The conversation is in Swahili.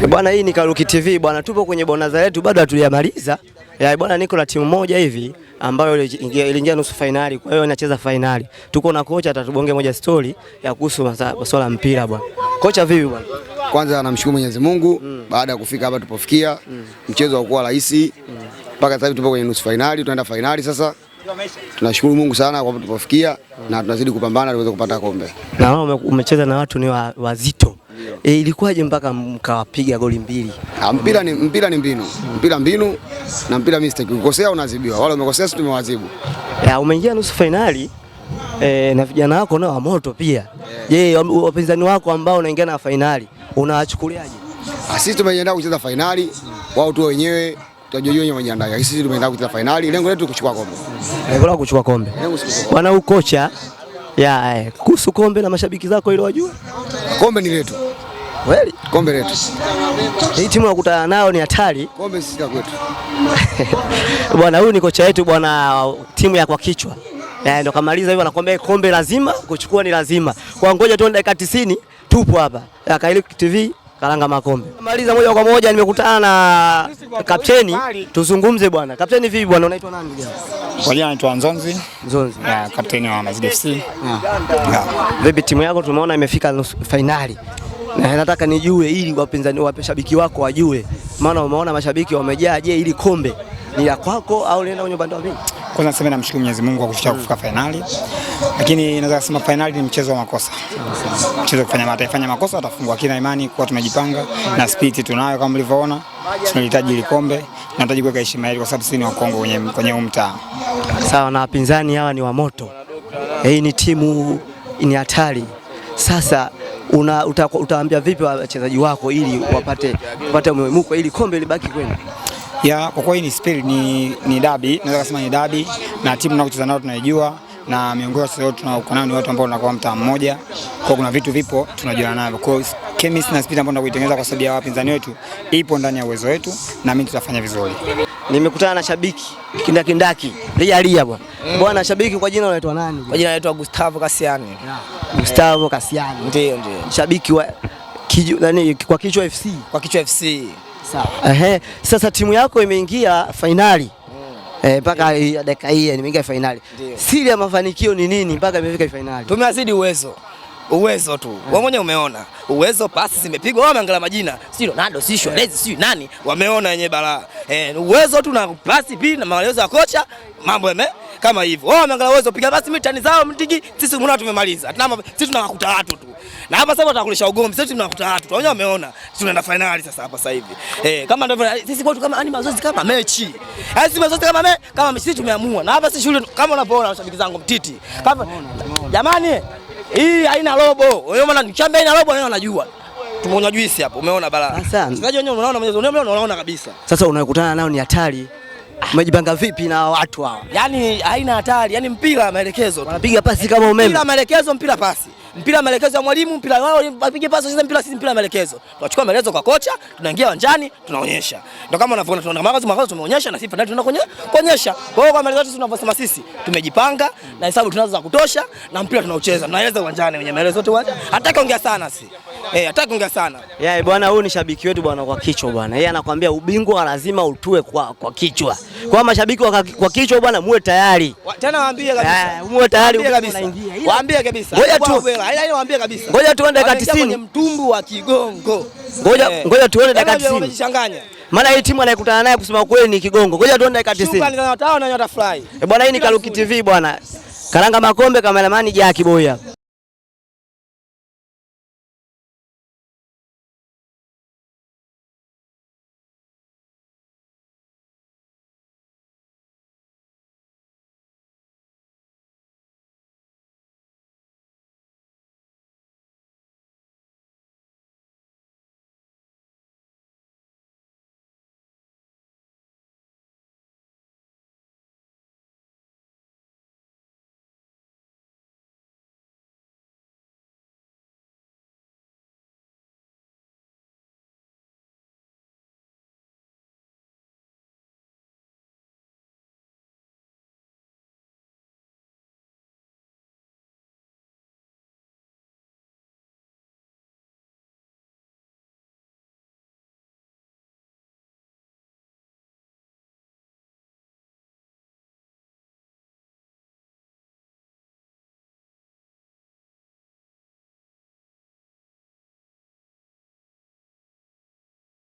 Bwana, hii ni Kaluki TV bwana, tupo kwenye bonanza letu bado hatujamaliza. Bwana, niko na timu moja hivi ambayo iliingia nusu finali, kwa hiyo inacheza finali. Tuko na kocha atatubonge moja story ya kuhusu masuala mpira bwana. Kocha vipi bwana? Kwanza namshukuru Mwenyezi Mungu baada ya kufika hapa tupofikia. Mchezo haukuwa rahisi. Mpaka sasa tupo kwenye nusu finali, tunaenda finali sasa. Tunashukuru Mungu sana kwa tupofikia na tunazidi kupambana tuweze kupata kombe. Na wao umecheza na watu ni wazito. Ilikuwaje mpaka mkawapiga goli mbili? Mpira ni mbinu. Mpira mbinu na mpira mistake. Ukikosea unaadhibiwa. Wale wamekosea sisi tumewaadhibu. Umeingia nusu finali na vijana wako nao wa moto pia. Je, wapinzani wako ambao unaingia na finali unawachukuliaje? Sisi tumejiandaa kucheza finali, wao tu wenyewe tutajua wenyewe wajiandaa. Sisi tumejiandaa kucheza finali, lengo letu kuchukua kombe. Lengo la kuchukua kombe. Bwana huyu kocha kuhusu kombe na mashabiki zako ili wajue. Kombe ni letu. Kweli? Kombe letu. Hii timu unakutana nao ni hatari. Kombe sisi kwetu. Bwana huyu ni kocha wetu bwana, timu ya kwa kichwa. Ndio kamaliza hivyo anakuambia kombe lazima kuchukua, ni lazima. Kwa ngoja tu dakika 90 tupo hapa. Kaluki TV Karanga Makombe. Maliza moja kwa moja, nimekutana na kapteni tuzungumze bwana. Kapteni vipi bwana, unaitwa nani bwana? Kwa jina naitwa Nzonzi. Nzonzi. Kapteni wa Mazidi FC. Vipi timu yako tumeona imefika nusu finali. Na nataka nijue ili wapinzani mashabiki wako wajue. Maana umeona mashabiki wamejaa, je, ili kombe ni la kwako au lienda kwenye upande wa pili? Kwanza nasema namshukuru Mwenyezi Mungu kwa kufikia kufika finali. Lakini naweza kusema finali ni mchezo wa makosa. Mchezo kufanya makosa atafungwa, kila imani kwa tumejipanga na spirit tunayo kama mlivyoona. Tunahitaji ile kombe na tunahitaji kuweka heshima yetu kwa sababu sisi ni wa Kongo kwenye mtaa. Sawa, na wapinzani hawa ni wa moto. Hii ni timu ni hatari. Sasa utaambia vipi wachezaji wako ili wapate mwimuko ili kombe libaki kwenu? Kwa kweli ni spirit, ni derby, naweza kusema ni derby na timu tunayocheza nao tunaijua na miongoni mwa wachezaji tunao nao ni watu ambao wanakuwa mtaa mmoja. Kwa kuna vitu vipo tunajua navyo. Kwa chemistry na spirit ambayo tunakuitengeneza kwa sababu ya wapinzani wetu ipo ndani ya uwezo wetu na mimi tutafanya vizuri. Nimekutana na shabiki kindakindaki lia bwana. Bwana shabiki, kwa jina unaitwa nani? Kwa jina naitwa Gustavo Kasiani. Gustavo Kasiani. Ndio. Shabiki wa kwa Kichwa FC. Kwa Kichwa FC. Sawa. Sasa timu yako imeingia finali. Mpaka dakika hii nimeingia finali. Siri ya mafanikio ni nini mpaka imefika finali? Tumezidi uwezo tu. Wewe mwenyewe umeona. Uwezo, pasi zimepigwa, wao wameangalia majina. Si Ronaldo, si Suarez, si nani? Wameona yenyewe balaa. Uwezo tu na pasi pia na maelezo ya kocha, mambo kama hivyo. Wao wameangalia uwezo, piga pasi mitani zao mtiki, sisi mbona tumemaliza. Sisi tunawakuta watu tu. Na hapa sasa tutakulisha ugomvi, sisi tunawakuta watu tu. Wao wameona tunaenda finali sasa hapa sasa hivi. Kama ndio sisi kwetu kama mazoezi kama mechi. Sisi mazoezi kama sisi tumeamua. Na hapa si shule kama unavyoona mashabiki zangu mtiti. Kama jamani, hii haina robo. Wewe maana nikiambia haina robo wewe unajua. Tumeonywa juisi hapo. Umeona balaa. Sikaje wenyewe unaona kabisa. Sasa unakutana nao ni hatari. Umejipanga vipi na watu hawa? Yaani haina hatari, yaani mpira maelekezo. Wanapiga pasi kama umeme. Mpira maelekezo, mpira pasi. Mpira maelekezo ya mwalimu, mpira wao wapige pasi, sisi mpira sisi mpira maelekezo. Tunachukua maelezo kwa kocha, tunaingia uwanjani, tunaonyesha. Ndio kama unavyoona tunaona tumeonyesha na sisi tunaenda kuonyesha. Kwa hiyo kwa maelezo yetu tunavyosema sisi, tumejipanga na hesabu tunazo za kutosha na mpira tunaucheza. Tunaeleza uwanjani wenye maelezo yote uwanja. Hataki ongea sana sisi. Hataki kuongea sana. Bwana huyu ni shabiki wetu bwana kwa kichwa bwana. Yeye anakuambia ubingwa lazima utue kwa kichwa. Kwa mashabiki kwa kichwa bwana, muwe tayari. Tena waambie kabisa. Muwe tayari unaingia. Waambie kabisa. Waambie kabisa. Ngoja tuende dakika 90. Kwenye mtumbu wa Kigongo. Ngoja tuende dakika 90. Wamejishanganya. Maana hii timu anayekutana naye kusema kweli ni Kigongo. Ngoja tuende dakika 90. Shukrani za watao na watafurahi. Bwana, hii ni Kaluki TV bwana. Karanga Makombe, kameramani Jaki Boy hapa.